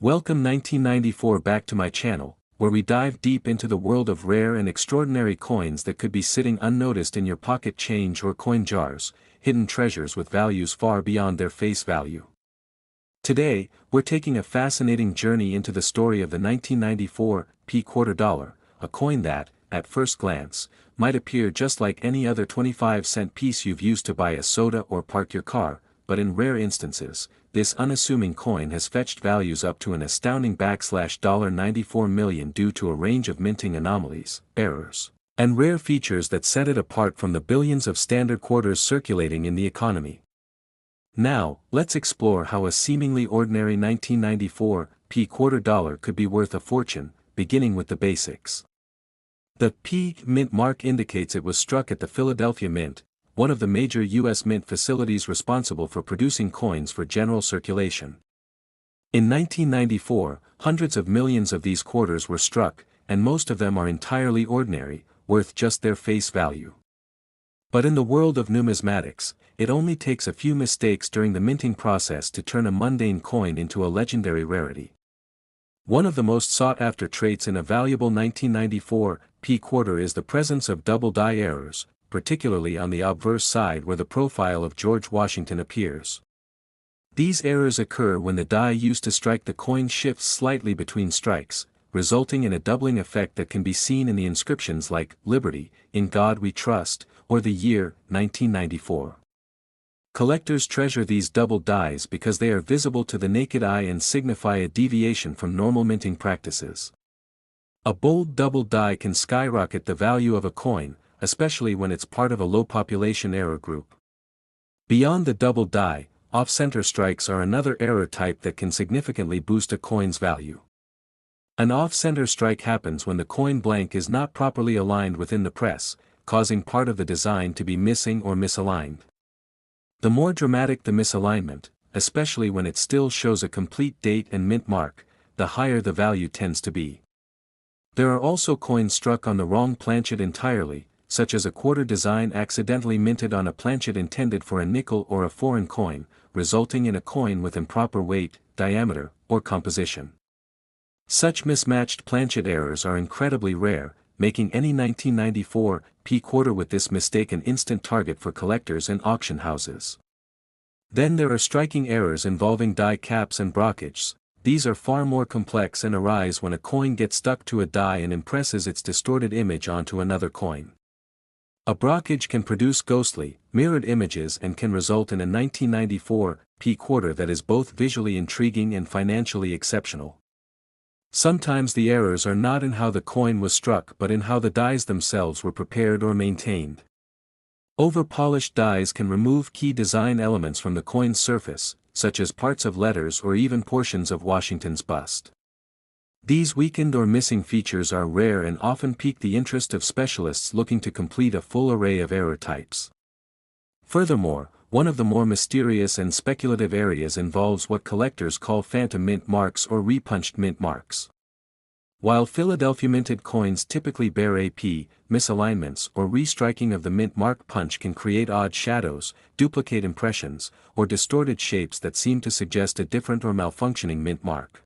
Welcome 1994 back to my channel, where we dive deep into the world of rare and extraordinary coins that could be sitting unnoticed in your pocket change or coin jars, hidden treasures with values far beyond their face value. Today, we're taking a fascinating journey into the story of the 1994 quarter dollar, a coin that, at first glance, might appear just like any other 25-cent piece you've used to buy a soda or park your car, but in rare instances, this unassuming coin has fetched values up to an astounding $94 million due to a range of minting anomalies, errors, and rare features that set it apart from the billions of standard quarters circulating in the economy. Now, let's explore how a seemingly ordinary 1994 quarter dollar could be worth a fortune, beginning with the basics. The P mint mark indicates it was struck at the Philadelphia Mint, one of the major U.S. mint facilities responsible for producing coins for general circulation. In 1994, hundreds of millions of these quarters were struck, and most of them are entirely ordinary, worth just their face value. But in the world of numismatics, it only takes a few mistakes during the minting process to turn a mundane coin into a legendary rarity. One of the most sought-after traits in a valuable 1994 quarter is the presence of double die errors, particularly on the obverse side where the profile of George Washington appears. These errors occur when the die used to strike the coin shifts slightly between strikes, resulting in a doubling effect that can be seen in the inscriptions like "Liberty, in God We Trust," or the year 1994. Collectors treasure these double dies because they are visible to the naked eye and signify a deviation from normal minting practices. A bold double die can skyrocket the value of a coin, especially when it's part of a low population error group. Beyond the double die, off-center strikes are another error type that can significantly boost a coin's value. An off-center strike happens when the coin blank is not properly aligned within the press, causing part of the design to be missing or misaligned. The more dramatic the misalignment, especially when it still shows a complete date and mint mark, the higher the value tends to be. There are also coins struck on the wrong planchet entirely, such as a quarter design accidentally minted on a planchet intended for a nickel or a foreign coin, resulting in a coin with improper weight, diameter, or composition. Such mismatched planchet errors are incredibly rare, making any 1994 quarter with this mistake an instant target for collectors and auction houses. Then there are striking errors involving die caps and brockages. These are far more complex and arise when a coin gets stuck to a die and impresses its distorted image onto another coin. A brockage can produce ghostly, mirrored images and can result in a 1994 quarter that is both visually intriguing and financially exceptional. Sometimes the errors are not in how the coin was struck but in how the dies themselves were prepared or maintained. Over-polished dies can remove key design elements from the coin's surface, such as parts of letters or even portions of Washington's bust. These weakened or missing features are rare and often pique the interest of specialists looking to complete a full array of error types. Furthermore, one of the more mysterious and speculative areas involves what collectors call phantom mint marks or repunched mint marks. While Philadelphia minted coins typically bear AP, misalignments or restriking of the mint mark punch can create odd shadows, duplicate impressions, or distorted shapes that seem to suggest a different or malfunctioning mint mark.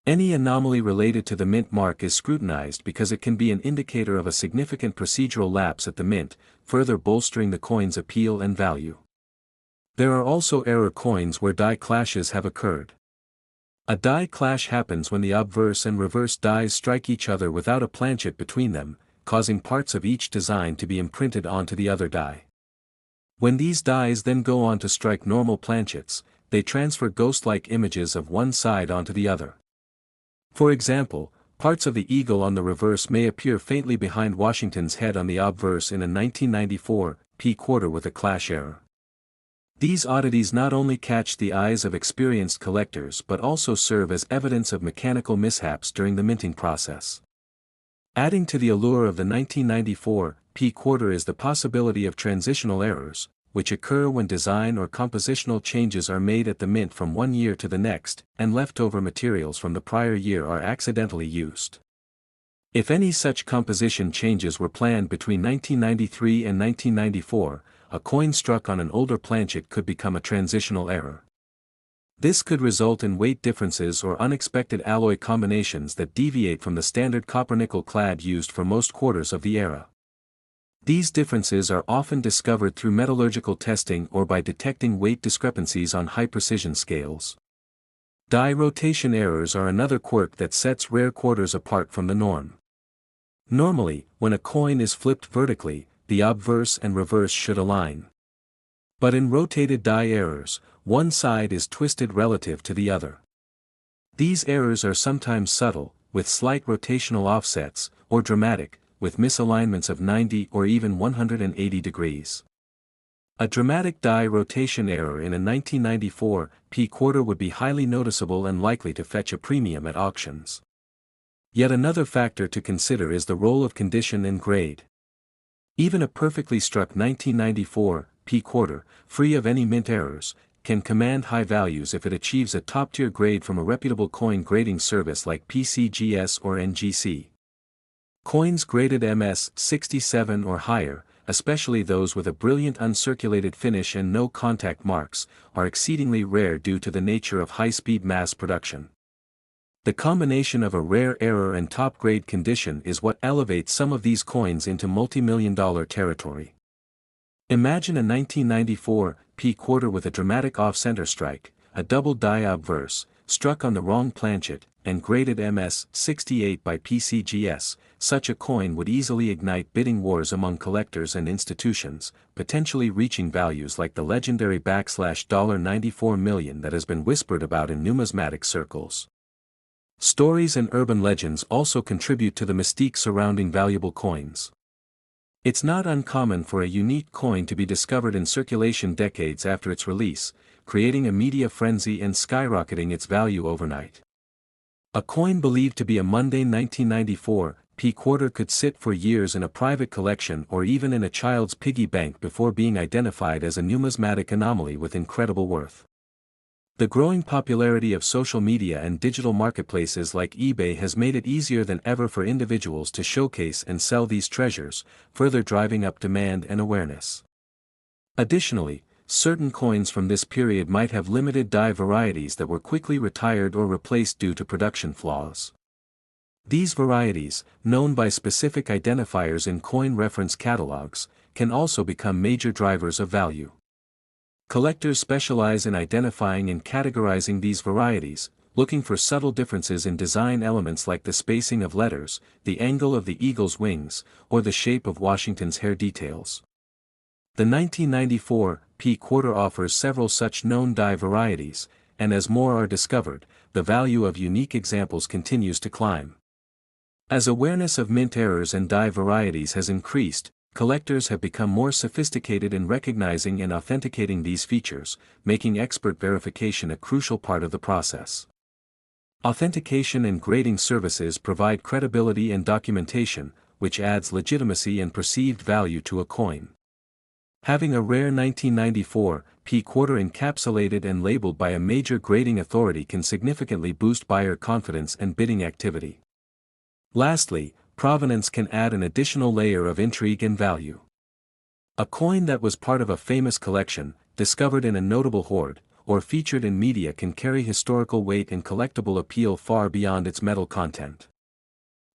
Any anomaly related to the mint mark is scrutinized because it can be an indicator of a significant procedural lapse at the mint, further bolstering the coin's appeal and value. There are also error coins where die clashes have occurred. A die clash happens when the obverse and reverse dies strike each other without a planchet between them, causing parts of each design to be imprinted onto the other die. When these dies then go on to strike normal planchets, they transfer ghost-like images of one side onto the other. For example, parts of the eagle on the reverse may appear faintly behind Washington's head on the obverse in a 1994 quarter with a clash error. These oddities not only catch the eyes of experienced collectors but also serve as evidence of mechanical mishaps during the minting process. Adding to the allure of the 1994 quarter is the possibility of transitional errors, which occur when design or compositional changes are made at the mint from one year to the next, and leftover materials from the prior year are accidentally used. If any such composition changes were planned between 1993 and 1994, a coin struck on an older planchet could become a transitional error. This could result in weight differences or unexpected alloy combinations that deviate from the standard copper-nickel clad used for most quarters of the era. These differences are often discovered through metallurgical testing or by detecting weight discrepancies on high-precision scales. Die rotation errors are another quirk that sets rare quarters apart from the norm. Normally, when a coin is flipped vertically, the obverse and reverse should align. But in rotated die errors, one side is twisted relative to the other. These errors are sometimes subtle, with slight rotational offsets, or dramatic, with misalignments of 90 or even 180 degrees. A dramatic die rotation error in a 1994 P quarter would be highly noticeable and likely to fetch a premium at auctions. Yet another factor to consider is the role of condition and grade. Even a perfectly struck 1994 P quarter, free of any mint errors, can command high values if it achieves a top-tier grade from a reputable coin grading service like PCGS or NGC. Coins graded MS-67 or higher, especially those with a brilliant uncirculated finish and no contact marks, are exceedingly rare due to the nature of high-speed mass production. The combination of a rare error and top-grade condition is what elevates some of these coins into multi-million-dollar territory. Imagine a 1994 P quarter with a dramatic off-center strike, a double die obverse, struck on the wrong planchet, and graded MS-68 by PCGS. Such a coin would easily ignite bidding wars among collectors and institutions, potentially reaching values like the legendary $94 million that has been whispered about in numismatic circles. Stories and urban legends also contribute to the mystique surrounding valuable coins. It's not uncommon for a unique coin to be discovered in circulation decades after its release, creating a media frenzy and skyrocketing its value overnight. A coin believed to be a mundane 1994 P quarter could sit for years in a private collection or even in a child's piggy bank before being identified as a numismatic anomaly with incredible worth. The growing popularity of social media and digital marketplaces like eBay has made it easier than ever for individuals to showcase and sell these treasures, further driving up demand and awareness. Additionally, certain coins from this period might have limited die varieties that were quickly retired or replaced due to production flaws. These varieties, known by specific identifiers in coin reference catalogs, can also become major drivers of value. Collectors specialize in identifying and categorizing these varieties, looking for subtle differences in design elements like the spacing of letters, the angle of the eagle's wings, or the shape of Washington's hair details. The 1994 P quarter offers several such known die varieties, and as more are discovered, the value of unique examples continues to climb. As awareness of mint errors and die varieties has increased, collectors have become more sophisticated in recognizing and authenticating these features, making expert verification a crucial part of the process. Authentication and grading services provide credibility and documentation, which adds legitimacy and perceived value to a coin. Having a rare 1994 P quarter encapsulated and labeled by a major grading authority can significantly boost buyer confidence and bidding activity. Lastly, provenance can add an additional layer of intrigue and value. A coin that was part of a famous collection, discovered in a notable hoard, or featured in media can carry historical weight and collectible appeal far beyond its metal content.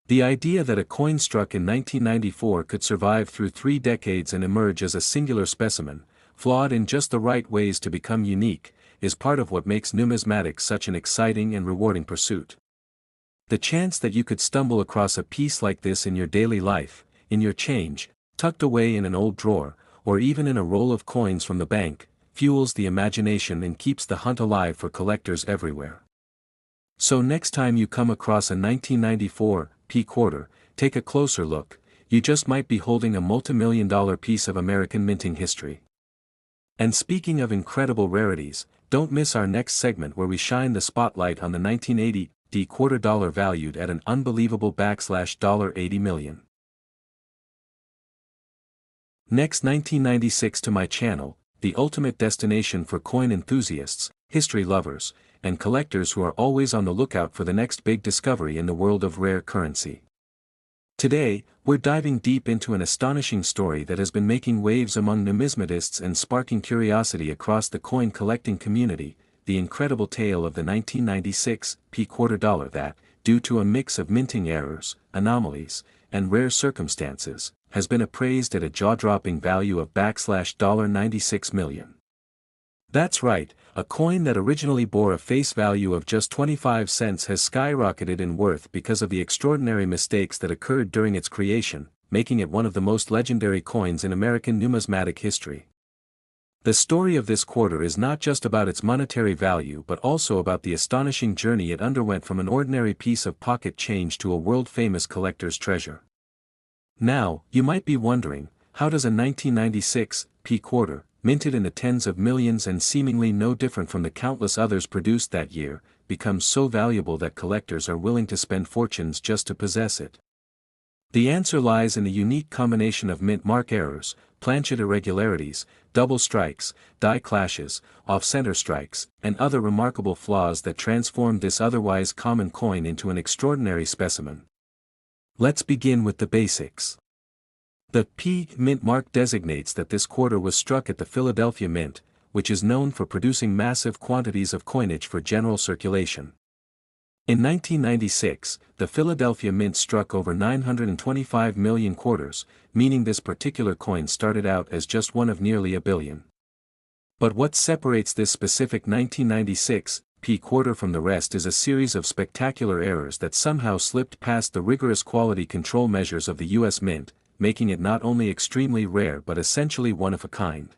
The idea that a coin struck in 1994 could survive through 3 decades and emerge as a singular specimen, flawed in just the right ways to become unique, is part of what makes numismatics such an exciting and rewarding pursuit. The chance that you could stumble across a piece like this in your daily life, in your change, tucked away in an old drawer, or even in a roll of coins from the bank, fuels the imagination and keeps the hunt alive for collectors everywhere. So next time you come across a 1994 P quarter, take a closer look, you just might be holding a multi-million-dollar piece of American minting history. And speaking of incredible rarities, don't miss our next segment where we shine the spotlight on the 1980 D quarter dollar valued at an unbelievable $80 million. Next, 1996 to my channel, the ultimate destination for coin enthusiasts, history lovers, and collectors who are always on the lookout for the next big discovery in the world of rare currency. Today, we're diving deep into an astonishing story that has been making waves among numismatists and sparking curiosity across the coin collecting community, the incredible tale of the 1996 quarter dollar that, due to a mix of minting errors, anomalies, and rare circumstances, has been appraised at a jaw-dropping value of $96 million. That's right, a coin that originally bore a face value of just 25 cents has skyrocketed in worth because of the extraordinary mistakes that occurred during its creation, making it one of the most legendary coins in American numismatic history. The story of this quarter is not just about its monetary value but also about the astonishing journey it underwent from an ordinary piece of pocket change to a world-famous collector's treasure. Now, you might be wondering, how does a 1996 quarter, minted in the tens of millions and seemingly no different from the countless others produced that year, become so valuable that collectors are willing to spend fortunes just to possess it? The answer lies in the unique combination of mint mark errors, planchet irregularities, double strikes, die clashes, off-center strikes, and other remarkable flaws that transformed this otherwise common coin into an extraordinary specimen. Let's begin with the basics. The mint mark designates that this quarter was struck at the Philadelphia Mint, which is known for producing massive quantities of coinage for general circulation. In 1996, the Philadelphia Mint struck over 925 million quarters, meaning this particular coin started out as just one of nearly a billion. But what separates this specific 1996 quarter from the rest is a series of spectacular errors that somehow slipped past the rigorous quality control measures of the U.S. Mint, making it not only extremely rare but essentially one of a kind.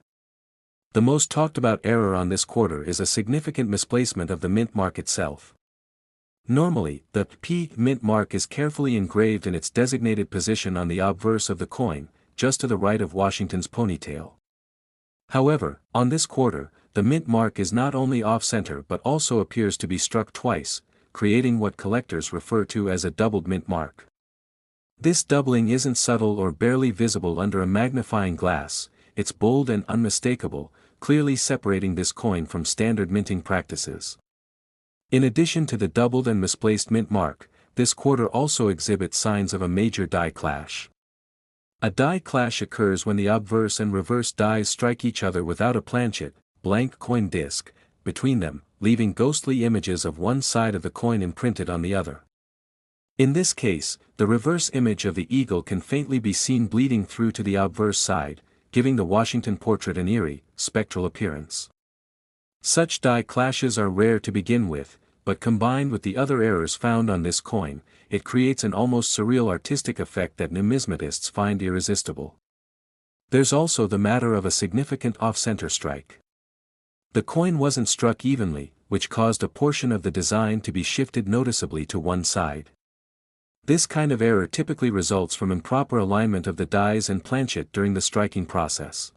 The most talked about error on this quarter is a significant misplacement of the mint mark itself. Normally, the mint mark is carefully engraved in its designated position on the obverse of the coin, just to the right of Washington's ponytail. However, on this quarter, the mint mark is not only off-center but also appears to be struck twice, creating what collectors refer to as a doubled mint mark. This doubling isn't subtle or barely visible under a magnifying glass, it's bold and unmistakable, clearly separating this coin from standard minting practices. In addition to the doubled and misplaced mint mark, this quarter also exhibits signs of a major die clash. A die clash occurs when the obverse and reverse dies strike each other without a planchet, blank coin disc, between them, leaving ghostly images of one side of the coin imprinted on the other. In this case, the reverse image of the eagle can faintly be seen bleeding through to the obverse side, giving the Washington portrait an eerie, spectral appearance. Such die clashes are rare to begin with, but combined with the other errors found on this coin, it creates an almost surreal artistic effect that numismatists find irresistible. There's also the matter of a significant off-center strike. The coin wasn't struck evenly, which caused a portion of the design to be shifted noticeably to one side. This kind of error typically results from improper alignment of the dies and planchet during the striking process.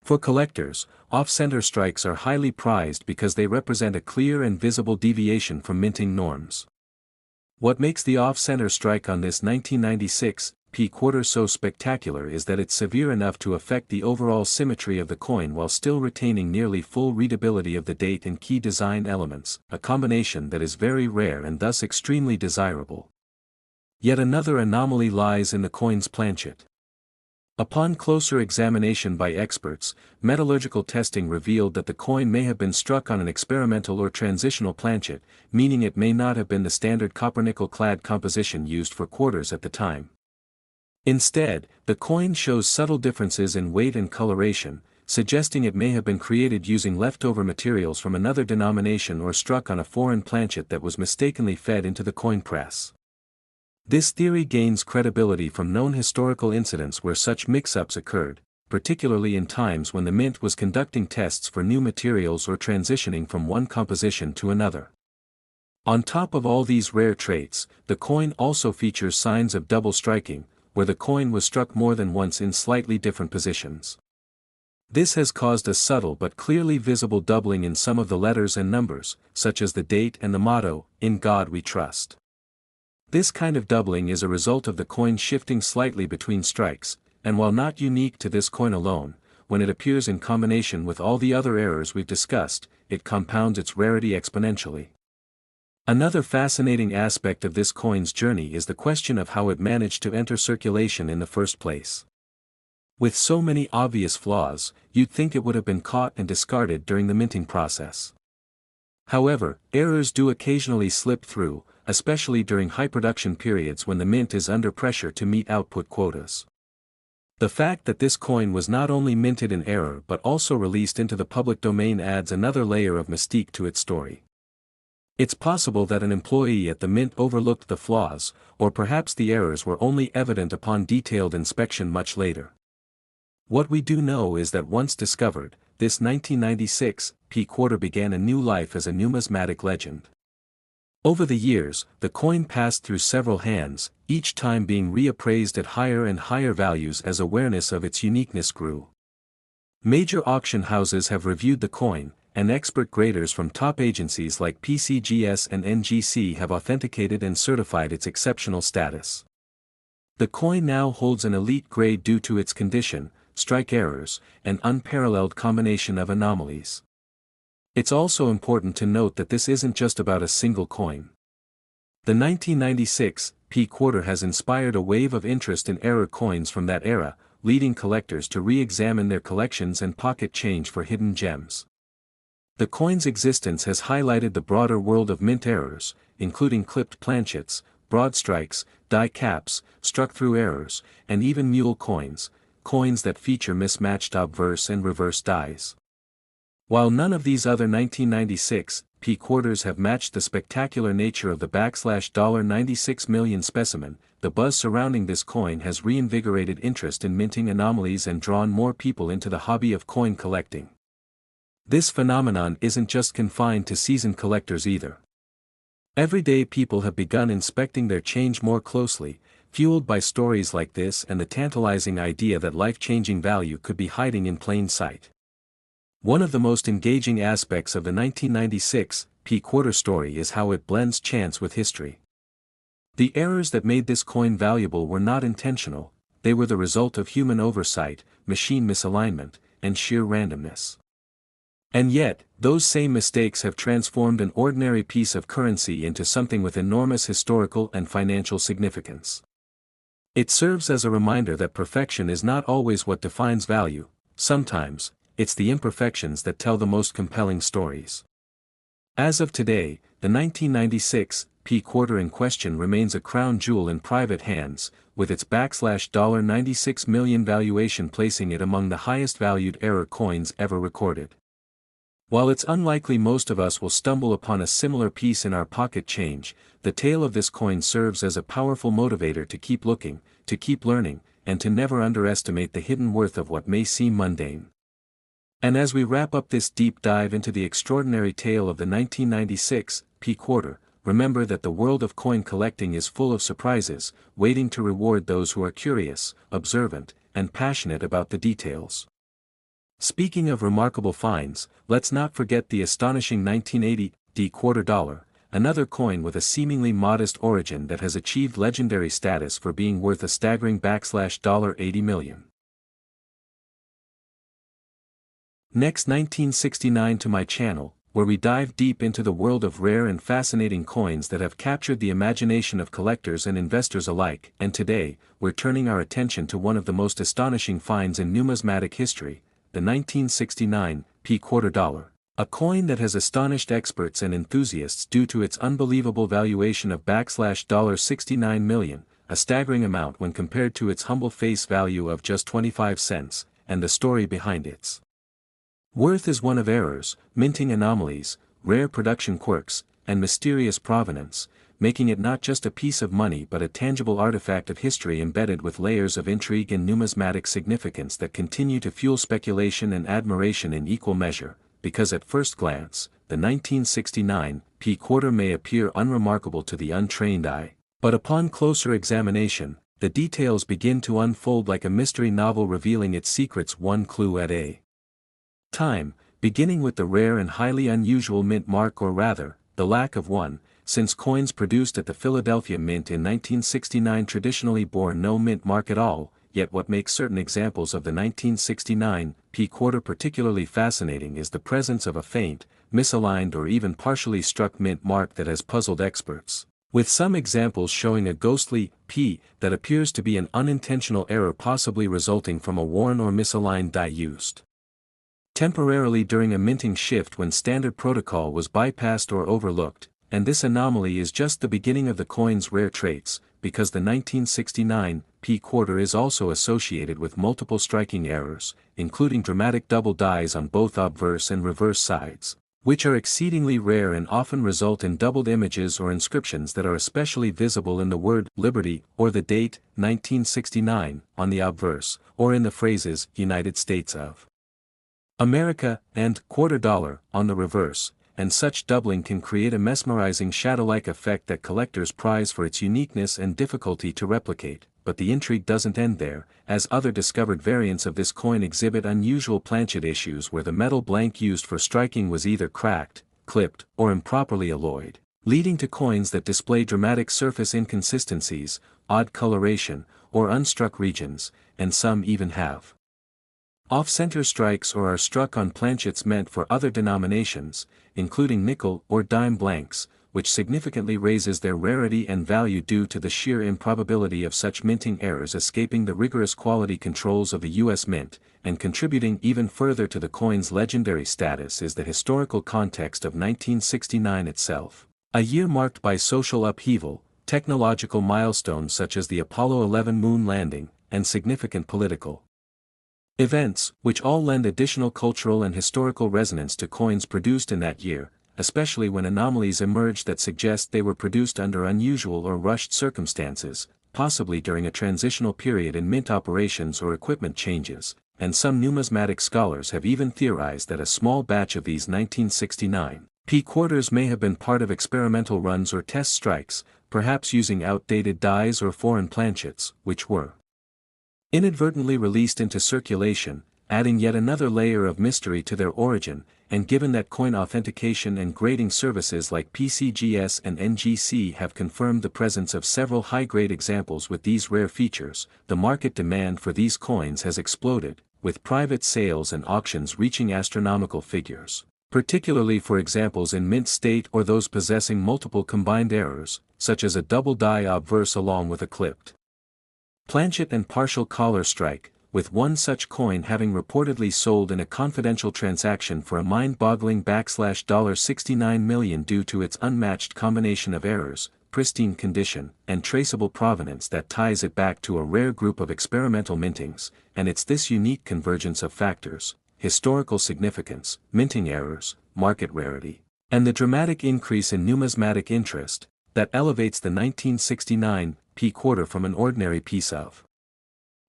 For collectors, off-center strikes are highly prized because they represent a clear and visible deviation from minting norms. What makes the off-center strike on this 1996 quarter so spectacular is that it's severe enough to affect the overall symmetry of the coin while still retaining nearly full readability of the date and key design elements, a combination that is very rare and thus extremely desirable. Yet another anomaly lies in the coin's planchet. Upon closer examination by experts, metallurgical testing revealed that the coin may have been struck on an experimental or transitional planchet, meaning it may not have been the standard copper-nickel clad composition used for quarters at the time. Instead, the coin shows subtle differences in weight and coloration, suggesting it may have been created using leftover materials from another denomination or struck on a foreign planchet that was mistakenly fed into the coin press. This theory gains credibility from known historical incidents where such mix-ups occurred, particularly in times when the mint was conducting tests for new materials or transitioning from one composition to another. On top of all these rare traits, the coin also features signs of double striking, where the coin was struck more than once in slightly different positions. This has caused a subtle but clearly visible doubling in some of the letters and numbers, such as the date and the motto, "In God We Trust." This kind of doubling is a result of the coin shifting slightly between strikes, and while not unique to this coin alone, when it appears in combination with all the other errors we've discussed, it compounds its rarity exponentially. Another fascinating aspect of this coin's journey is the question of how it managed to enter circulation in the first place. With so many obvious flaws, you'd think it would have been caught and discarded during the minting process. However, errors do occasionally slip through, especially during high production periods when the mint is under pressure to meet output quotas. The fact that this coin was not only minted in error but also released into the public domain adds another layer of mystique to its story. It's possible that an employee at the mint overlooked the flaws, or perhaps the errors were only evident upon detailed inspection much later. What we do know is that once discovered, this 1996 P quarter began a new life as a numismatic legend. Over the years, the coin passed through several hands, each time being reappraised at higher and higher values as awareness of its uniqueness grew. Major auction houses have reviewed the coin, and expert graders from top agencies like PCGS and NGC have authenticated and certified its exceptional status. The coin now holds an elite grade due to its condition, strike errors, and unparalleled combination of anomalies. It's also important to note that this isn't just about a single coin. The 1996 P quarter has inspired a wave of interest in error coins from that era, leading collectors to re-examine their collections and pocket change for hidden gems. The coin's existence has highlighted the broader world of mint errors, including clipped planchets, broad strikes, die caps, struck-through errors, and even mule coins, coins that feature mismatched obverse and reverse dies. While none of these other 1996 P quarters have matched the spectacular nature of the $96 million specimen, the buzz surrounding this coin has reinvigorated interest in minting anomalies and drawn more people into the hobby of coin collecting. This phenomenon isn't just confined to seasoned collectors either. Everyday people have begun inspecting their change more closely, fueled by stories like this and the tantalizing idea that life-changing value could be hiding in plain sight. One of the most engaging aspects of the 1996 P quarter story is how it blends chance with history. The errors that made this coin valuable were not intentional, they were the result of human oversight, machine misalignment, and sheer randomness. And yet, those same mistakes have transformed an ordinary piece of currency into something with enormous historical and financial significance. It serves as a reminder that perfection is not always what defines value. Sometimes, it's the imperfections that tell the most compelling stories. As of today, the 1996 P quarter in question remains a crown jewel in private hands, with its $96 million valuation placing it among the highest valued error coins ever recorded. While it's unlikely most of us will stumble upon a similar piece in our pocket change, the tale of this coin serves as a powerful motivator to keep looking, to keep learning, and to never underestimate the hidden worth of what may seem mundane. And as we wrap up this deep dive into the extraordinary tale of the 1996 P quarter, remember that the world of coin collecting is full of surprises, waiting to reward those who are curious, observant, and passionate about the details. Speaking of remarkable finds, let's not forget the astonishing 1980 D quarter dollar, another coin with a seemingly modest origin that has achieved legendary status for being worth a staggering $80 million. Next 1969 to my channel, where we dive deep into the world of rare and fascinating coins that have captured the imagination of collectors and investors alike, and today, we're turning our attention to one of the most astonishing finds in numismatic history, the 1969 P quarter dollar, a coin that has astonished experts and enthusiasts due to its unbelievable valuation of $69 million, a staggering amount when compared to its humble face value of just 25 cents, and the story behind its worth is one of errors, minting anomalies, rare production quirks, and mysterious provenance, making it not just a piece of money but a tangible artifact of history embedded with layers of intrigue and numismatic significance that continue to fuel speculation and admiration in equal measure, because at first glance, the 1969 P quarter may appear unremarkable to the untrained eye, but upon closer examination, the details begin to unfold like a mystery novel revealing its secrets one clue at a time, beginning with the rare and highly unusual mint mark, or rather, the lack of one, since coins produced at the Philadelphia Mint in 1969 traditionally bore no mint mark at all. Yet what makes certain examples of the 1969 P quarter particularly fascinating is the presence of a faint, misaligned or even partially struck mint mark that has puzzled experts, with some examples showing a ghostly P that appears to be an unintentional error possibly resulting from a worn or misaligned die used. temporarily during a minting shift when standard protocol was bypassed or overlooked, and this anomaly is just the beginning of the coin's rare traits, because the 1969 P quarter is also associated with multiple striking errors, including dramatic double dies on both obverse and reverse sides, which are exceedingly rare and often result in doubled images or inscriptions that are especially visible in the word liberty or the date 1969 on the obverse, or in the phrases United States of America and quarter dollar on the reverse, and such doubling can create a mesmerizing shadow-like effect that collectors prize for its uniqueness and difficulty to replicate. But the intrigue doesn't end there, as other discovered variants of this coin exhibit unusual planchet issues where the metal blank used for striking was either cracked, clipped, or improperly alloyed, leading to coins that display dramatic surface inconsistencies, odd coloration, or unstruck regions, and some even have off-center strikes or are struck on planchets meant for other denominations, including nickel or dime blanks, which significantly raises their rarity and value due to the sheer improbability of such minting errors escaping the rigorous quality controls of the U.S. Mint, and contributing even further to the coin's legendary status is the historical context of 1969 itself, a year marked by social upheaval, technological milestones such as the Apollo 11 moon landing, and significant political events, which all lend additional cultural and historical resonance to coins produced in that year, especially when anomalies emerge that suggest they were produced under unusual or rushed circumstances, possibly during a transitional period in mint operations or equipment changes, and some numismatic scholars have even theorized that a small batch of these 1969 P quarters may have been part of experimental runs or test strikes, perhaps using outdated dies or foreign planchets, which were inadvertently released into circulation, adding yet another layer of mystery to their origin. And given that coin authentication and grading services like PCGS and NGC have confirmed the presence of several high-grade examples with these rare features, the market demand for these coins has exploded, with private sales and auctions reaching astronomical figures, particularly for examples in mint state or those possessing multiple combined errors, such as a double die obverse along with a clipped planchet and partial collar strike, with one such coin having reportedly sold in a confidential transaction for a mind-boggling $69 million due to its unmatched combination of errors, pristine condition, and traceable provenance that ties it back to a rare group of experimental mintings. And it's this unique convergence of factors, historical significance, minting errors, market rarity, and the dramatic increase in numismatic interest, that elevates the 1969 P quarter from an ordinary piece of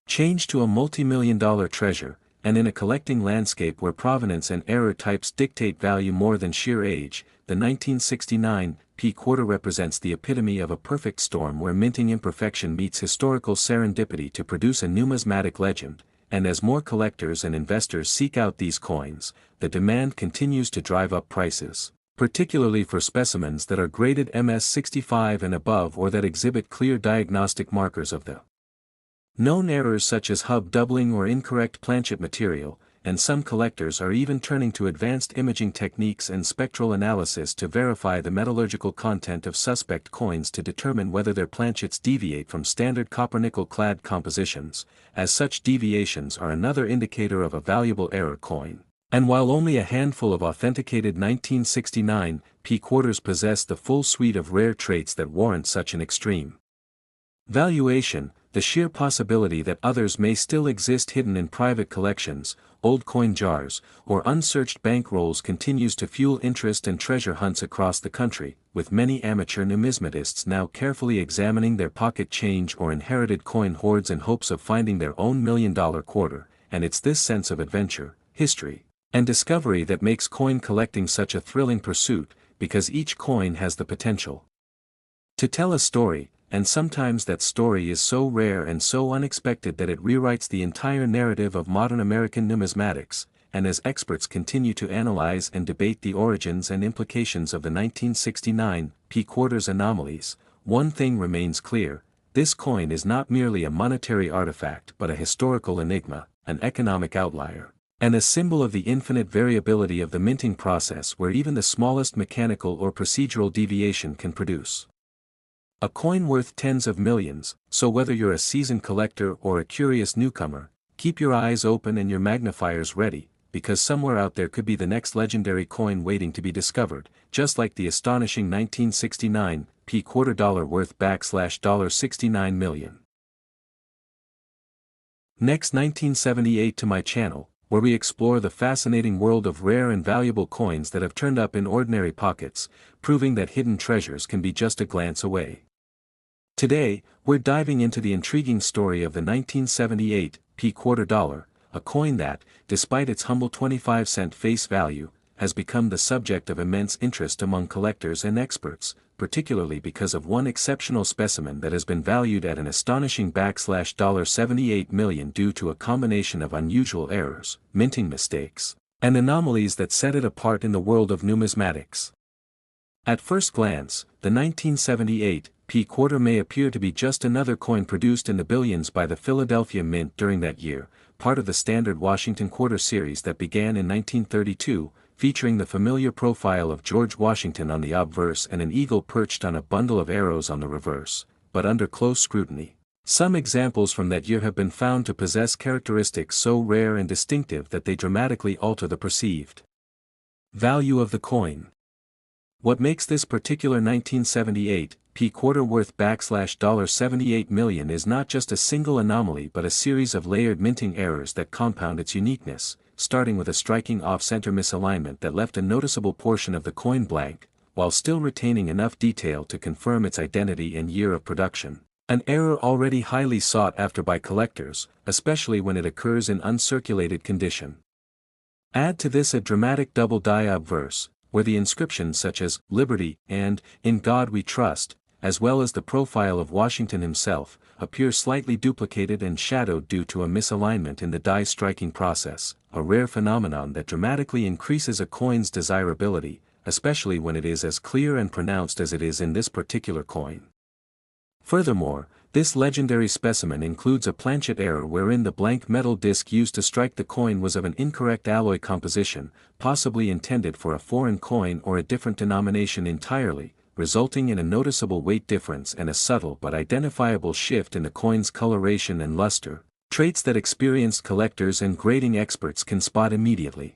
change to a multi-million-dollar treasure, and in a collecting landscape where provenance and error types dictate value more than sheer age, the 1969 P quarter represents the epitome of a perfect storm where minting imperfection meets historical serendipity to produce a numismatic legend. And as more collectors and investors seek out these coins, the demand continues to drive up prices, particularly for specimens that are graded MS65 and above or that exhibit clear diagnostic markers of the known errors such as hub doubling or incorrect planchet material, and some collectors are even turning to advanced imaging techniques and spectral analysis to verify the metallurgical content of suspect coins to determine whether their planchets deviate from standard copper-nickel clad compositions, as such deviations are another indicator of a valuable error coin. And while only a handful of authenticated 1969 P quarters possess the full suite of rare traits that warrant such an extreme valuation, the sheer possibility that others may still exist hidden in private collections, old coin jars, or unsearched bank rolls continues to fuel interest and treasure hunts across the country, with many amateur numismatists now carefully examining their pocket change or inherited coin hoards in hopes of finding their own million-dollar quarter. And it's this sense of adventure, history, and discovery that makes coin collecting such a thrilling pursuit, because each coin has the potential to tell a story, and sometimes that story is so rare and so unexpected that it rewrites the entire narrative of modern American numismatics. And as experts continue to analyze and debate the origins and implications of the 1969 P quarters anomalies, one thing remains clear: this coin is not merely a monetary artifact but a historical enigma, an economic outlier, and a symbol of the infinite variability of the minting process where even the smallest mechanical or procedural deviation can produce a coin worth tens of millions. So whether you're a seasoned collector or a curious newcomer, keep your eyes open and your magnifiers ready, because somewhere out there could be the next legendary coin waiting to be discovered, just like the astonishing 1969 quarter dollar worth $69 million. Next 1978 to my channel, where we explore the fascinating world of rare and valuable coins that have turned up in ordinary pockets, proving that hidden treasures can be just a glance away. Today, we're diving into the intriguing story of the 1978 quarter dollar, a coin that, despite its humble 25-cent face value, has become the subject of immense interest among collectors and experts, particularly because of one exceptional specimen that has been valued at an astonishing $78 million due to a combination of unusual errors, minting mistakes, and anomalies that set it apart in the world of numismatics. At first glance, the 1978 quarter may appear to be just another coin produced in the billions by the Philadelphia Mint during that year, part of the standard Washington quarter series that began in 1932, featuring the familiar profile of George Washington on the obverse and an eagle perched on a bundle of arrows on the reverse, but under close scrutiny, some examples from that year have been found to possess characteristics so rare and distinctive that they dramatically alter the perceived value of the coin. What makes this particular 1978 quarter worth $78 million is not just a single anomaly but a series of layered minting errors that compound its uniqueness, starting with a striking off-center misalignment that left a noticeable portion of the coin blank, while still retaining enough detail to confirm its identity and year of production. An error already highly sought after by collectors, especially when it occurs in uncirculated condition. Add to this a dramatic double die obverse, where the inscriptions such as "Liberty" and "In God We Trust," as well as the profile of Washington himself, appear slightly duplicated and shadowed due to a misalignment in the die striking process, a rare phenomenon that dramatically increases a coin's desirability, especially when it is as clear and pronounced as it is in this particular coin. Furthermore, this legendary specimen includes a planchet error wherein the blank metal disc used to strike the coin was of an incorrect alloy composition, possibly intended for a foreign coin or a different denomination entirely, resulting in a noticeable weight difference and a subtle but identifiable shift in the coin's coloration and luster, traits that experienced collectors and grading experts can spot immediately.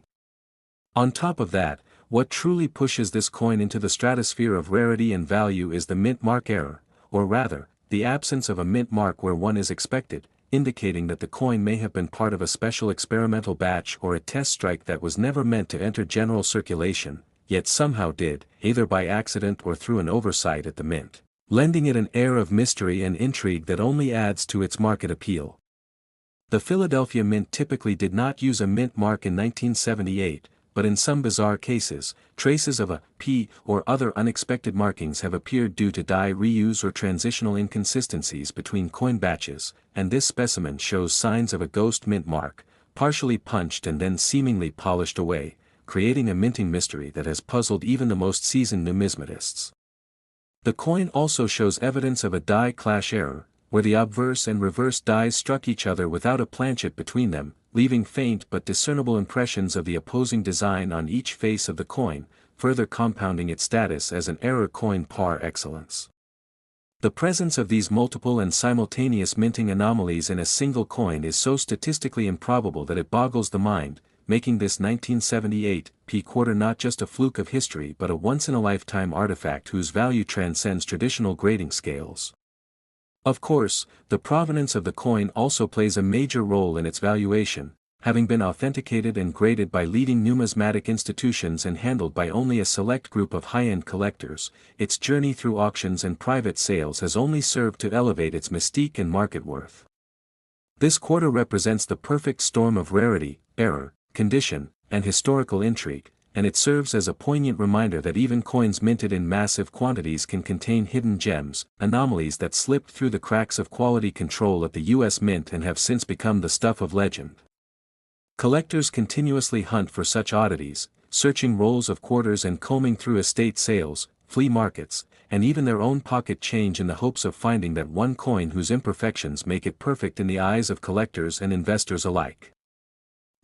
On top of that, what truly pushes this coin into the stratosphere of rarity and value is the mint mark error, or rather, the absence of a mint mark where one is expected, indicating that the coin may have been part of a special experimental batch or a test strike that was never meant to enter general circulation, yet somehow did, either by accident or through an oversight at the mint, lending it an air of mystery and intrigue that only adds to its market appeal. The Philadelphia Mint typically did not use a mint mark in 1978, but in some bizarre cases, traces of a P or other unexpected markings have appeared due to die reuse or transitional inconsistencies between coin batches, and this specimen shows signs of a ghost mint mark, partially punched and then seemingly polished away, creating a minting mystery that has puzzled even the most seasoned numismatists. The coin also shows evidence of a die clash error, where the obverse and reverse dies struck each other without a planchet between them, leaving faint but discernible impressions of the opposing design on each face of the coin, further compounding its status as an error coin par excellence. The presence of these multiple and simultaneous minting anomalies in a single coin is so statistically improbable that it boggles the mind, making this 1978 quarter not just a fluke of history but a once-in-a-lifetime artifact whose value transcends traditional grading scales. Of course, the provenance of the coin also plays a major role in its valuation, having been authenticated and graded by leading numismatic institutions and handled by only a select group of high-end collectors. Its journey through auctions and private sales has only served to elevate its mystique and market worth. This quarter represents the perfect storm of rarity, error, condition, and historical intrigue, and it serves as a poignant reminder that even coins minted in massive quantities can contain hidden gems, anomalies that slipped through the cracks of quality control at the U.S. Mint and have since become the stuff of legend. Collectors continuously hunt for such oddities, searching rolls of quarters and combing through estate sales, flea markets, and even their own pocket change in the hopes of finding that one coin whose imperfections make it perfect in the eyes of collectors and investors alike.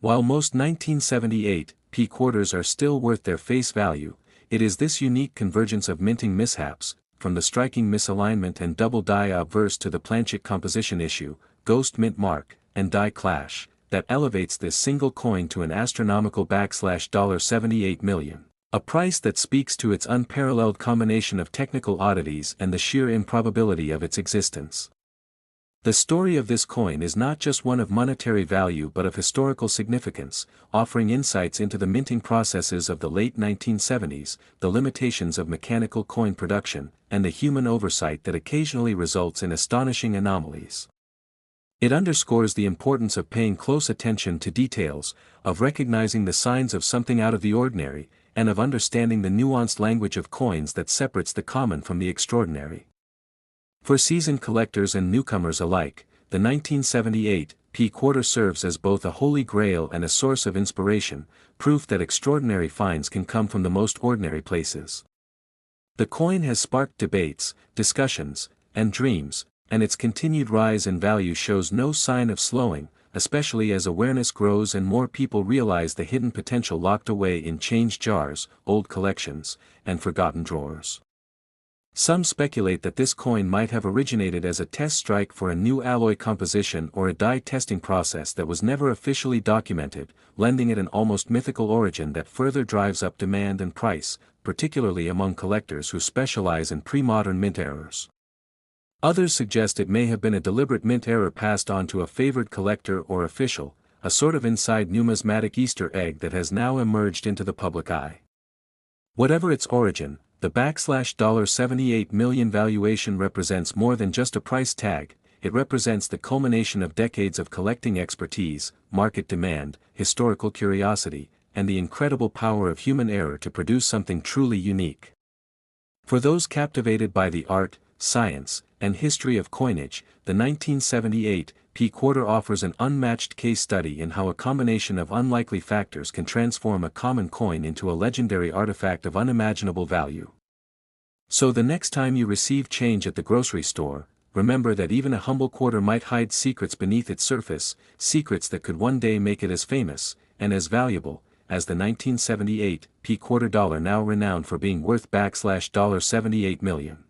While most 1978 quarters are still worth their face value, it is this unique convergence of minting mishaps, from the striking misalignment and double die obverse to the planchet composition issue, ghost mint mark, and die clash, that elevates this single coin to an astronomical $78 million. A price that speaks to its unparalleled combination of technical oddities and the sheer improbability of its existence. The story of this coin is not just one of monetary value but of historical significance, offering insights into the minting processes of the late 1970s, the limitations of mechanical coin production, and the human oversight that occasionally results in astonishing anomalies. It underscores the importance of paying close attention to details, of recognizing the signs of something out of the ordinary, and of understanding the nuanced language of coins that separates the common from the extraordinary. For seasoned collectors and newcomers alike, the 1978 P quarter serves as both a holy grail and a source of inspiration, proof that extraordinary finds can come from the most ordinary places. The coin has sparked debates, discussions, and dreams, and its continued rise in value shows no sign of slowing, especially as awareness grows and more people realize the hidden potential locked away in change jars, old collections, and forgotten drawers. Some speculate that this coin might have originated as a test strike for a new alloy composition or a die testing process that was never officially documented, lending it an almost mythical origin that further drives up demand and price, particularly among collectors who specialize in pre-modern mint errors. Others suggest it may have been a deliberate mint error passed on to a favored collector or official, a sort of inside numismatic Easter egg that has now emerged into the public eye. Whatever its origin, the $78 million valuation represents more than just a price tag, it represents the culmination of decades of collecting expertise, market demand, historical curiosity, and the incredible power of human error to produce something truly unique. For those captivated by the art, science, and history of coinage, the 1978 P quarter offers an unmatched case study in how a combination of unlikely factors can transform a common coin into a legendary artifact of unimaginable value. So the next time you receive change at the grocery store, remember that even a humble quarter might hide secrets beneath its surface, secrets that could one day make it as famous, and as valuable, as the 1978 P quarter dollar, now renowned for being worth $78 million.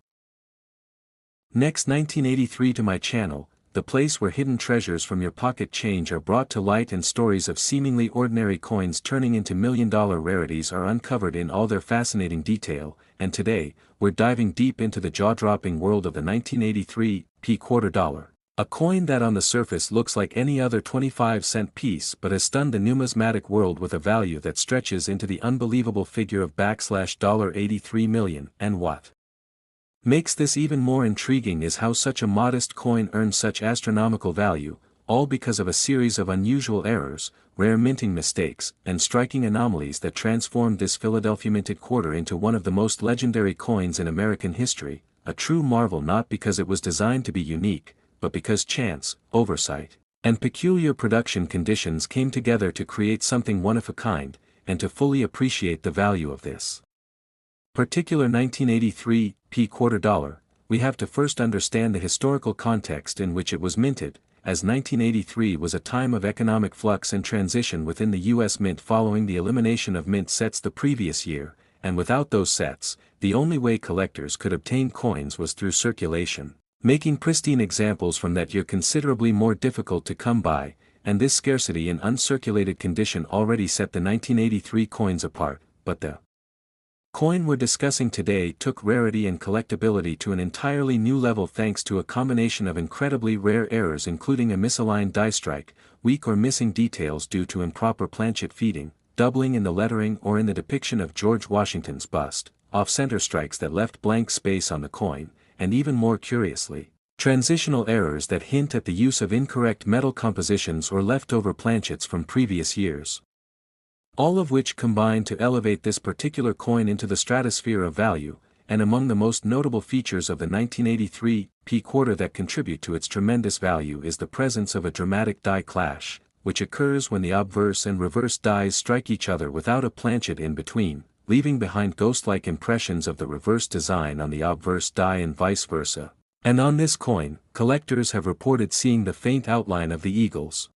Next, 1983 to my channel, the place where hidden treasures from your pocket change are brought to light and stories of seemingly ordinary coins turning into million-dollar rarities are uncovered in all their fascinating detail, and today, we're diving deep into the jaw-dropping world of the 1983 P quarter dollar, a coin that on the surface looks like any other 25-cent piece but has stunned the numismatic world with a value that stretches into the unbelievable figure of $83 million. And what makes this even more intriguing is how such a modest coin earned such astronomical value, all because of a series of unusual errors, rare minting mistakes, and striking anomalies that transformed this Philadelphia minted quarter into one of the most legendary coins in American history, a true marvel not because it was designed to be unique, but because chance, oversight, and peculiar production conditions came together to create something one of a kind, and to fully appreciate the value of this particular 1983 P quarter dollar, we have to first understand the historical context in which it was minted, as 1983 was a time of economic flux and transition within the U.S. Mint following the elimination of mint sets the previous year, and without those sets, the only way collectors could obtain coins was through circulation, making pristine examples from that year considerably more difficult to come by, and this scarcity in uncirculated condition already set the 1983 coins apart, but the coin we're discussing today took rarity and collectability to an entirely new level thanks to a combination of incredibly rare errors including a misaligned die strike, weak or missing details due to improper planchet feeding, doubling in the lettering or in the depiction of George Washington's bust, off-center strikes that left blank space on the coin, and even more curiously, transitional errors that hint at the use of incorrect metal compositions or leftover planchets from previous years. All of which combine to elevate this particular coin into the stratosphere of value, and among the most notable features of the 1983 P quarter that contribute to its tremendous value is the presence of a dramatic die clash, which occurs when the obverse and reverse dies strike each other without a planchet in between, leaving behind ghost-like impressions of the reverse design on the obverse die and vice versa. And on this coin, collectors have reported seeing the faint outline of the eagle's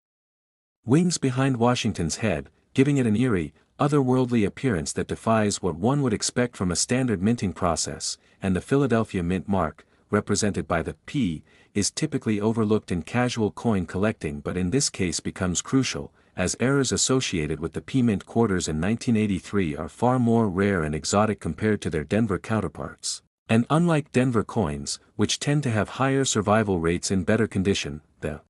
wings behind Washington's head, giving it an eerie, otherworldly appearance that defies what one would expect from a standard minting process, and the Philadelphia mint mark, represented by the P, is typically overlooked in casual coin collecting but in this case becomes crucial, as errors associated with the P mint quarters in 1983 are far more rare and exotic compared to their Denver counterparts. And unlike Denver coins, which tend to have higher survival rates in better condition, the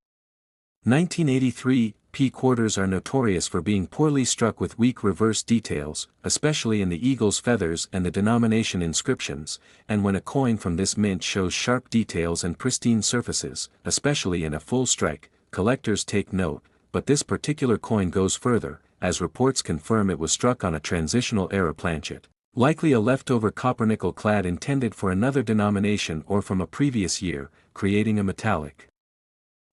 1983 P quarters are notorious for being poorly struck with weak reverse details, especially in the eagle's feathers and the denomination inscriptions, and when a coin from this mint shows sharp details and pristine surfaces, especially in a full strike, collectors take note, but this particular coin goes further, as reports confirm it was struck on a transitional era planchet, likely a leftover copper-nickel clad intended for another denomination or from a previous year, creating a metallic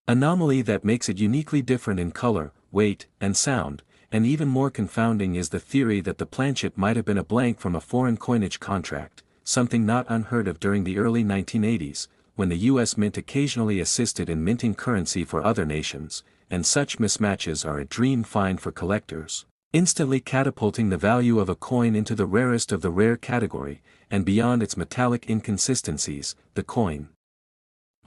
anomaly that makes it uniquely different in color, weight, and sound, and even more confounding is the theory that the planchet might have been a blank from a foreign coinage contract, something not unheard of during the early 1980s, when the U.S. Mint occasionally assisted in minting currency for other nations, and such mismatches are a dream find for collectors, instantly catapulting the value of a coin into the rarest of the rare category, and beyond its metallic inconsistencies, the coin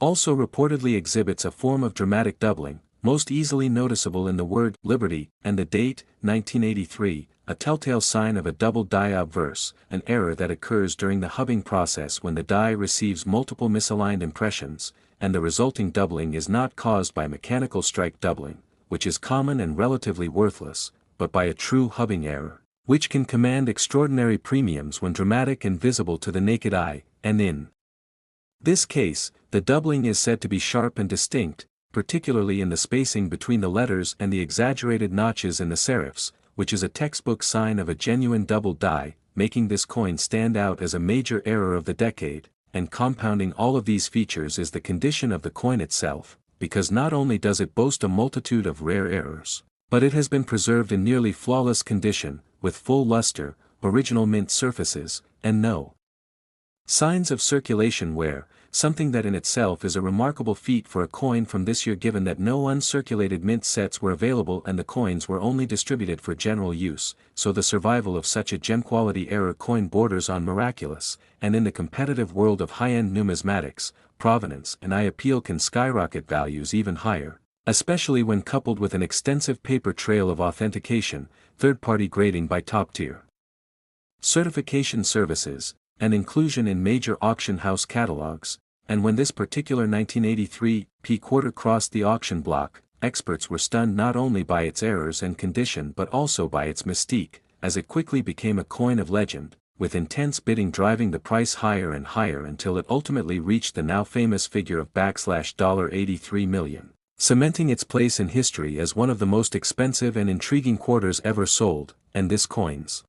also reportedly exhibits a form of dramatic doubling, most easily noticeable in the word liberty and the date, 1983, a telltale sign of a double die obverse, an error that occurs during the hubbing process when the die receives multiple misaligned impressions, and the resulting doubling is not caused by mechanical strike doubling, which is common and relatively worthless, but by a true hubbing error, which can command extraordinary premiums when dramatic and visible to the naked eye, and in this case, the doubling is said to be sharp and distinct, particularly in the spacing between the letters and the exaggerated notches in the serifs, which is a textbook sign of a genuine double die, making this coin stand out as a major error of the decade, and compounding all of these features is the condition of the coin itself, because not only does it boast a multitude of rare errors, but it has been preserved in nearly flawless condition, with full luster, original mint surfaces, and no signs of circulation wear, something that in itself is a remarkable feat for a coin from this year given that no uncirculated mint sets were available and the coins were only distributed for general use, so the survival of such a gem-quality error coin borders on miraculous, and in the competitive world of high-end numismatics, provenance and eye appeal can skyrocket values even higher, especially when coupled with an extensive paper trail of authentication, third-party grading by top-tier certification services, and inclusion in major auction house catalogs, and when this particular 1983 P quarter crossed the auction block, experts were stunned not only by its errors and condition but also by its mystique, as it quickly became a coin of legend, with intense bidding driving the price higher and higher until it ultimately reached the now famous figure of $83 million, cementing its place in history as one of the most expensive and intriguing quarters ever sold, and this coin's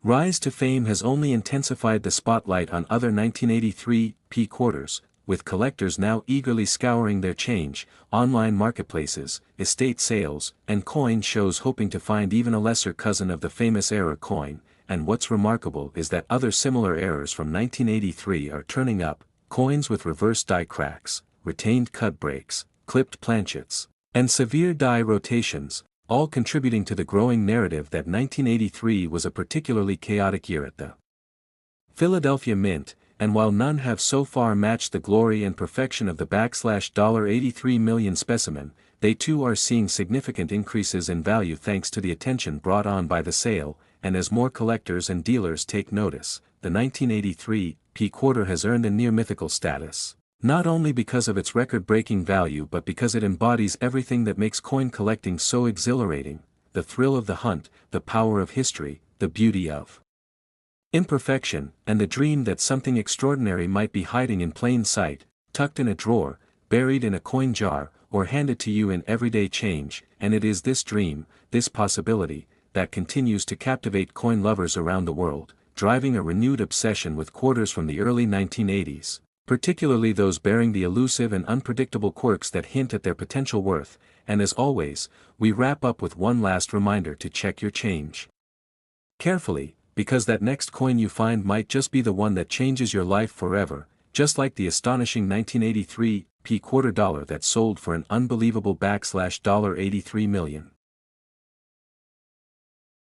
rise to fame has only intensified the spotlight on other 1983 P quarters, with collectors now eagerly scouring their change, online marketplaces, estate sales, and coin shows hoping to find even a lesser cousin of the famous error coin, and what's remarkable is that other similar errors from 1983 are turning up, coins with reverse die cracks, retained cut breaks, clipped planchets, and severe die rotations, all contributing to the growing narrative that 1983 was a particularly chaotic year at the Philadelphia Mint, and while none have so far matched the glory and perfection of the $83 million specimen, they too are seeing significant increases in value thanks to the attention brought on by the sale, and as more collectors and dealers take notice, the 1983 P quarter has earned a near-mythical status. Not only because of its record-breaking value but because it embodies everything that makes coin collecting so exhilarating, the thrill of the hunt, the power of history, the beauty of imperfection, and the dream that something extraordinary might be hiding in plain sight, tucked in a drawer, buried in a coin jar, or handed to you in everyday change, and it is this dream, this possibility, that continues to captivate coin lovers around the world, driving a renewed obsession with quarters from the early 1980s. Particularly those bearing the elusive and unpredictable quirks that hint at their potential worth, and as always, we wrap up with one last reminder to check your change carefully, because that next coin you find might just be the one that changes your life forever, just like the astonishing 1983 P quarter dollar that sold for an unbelievable $83 million.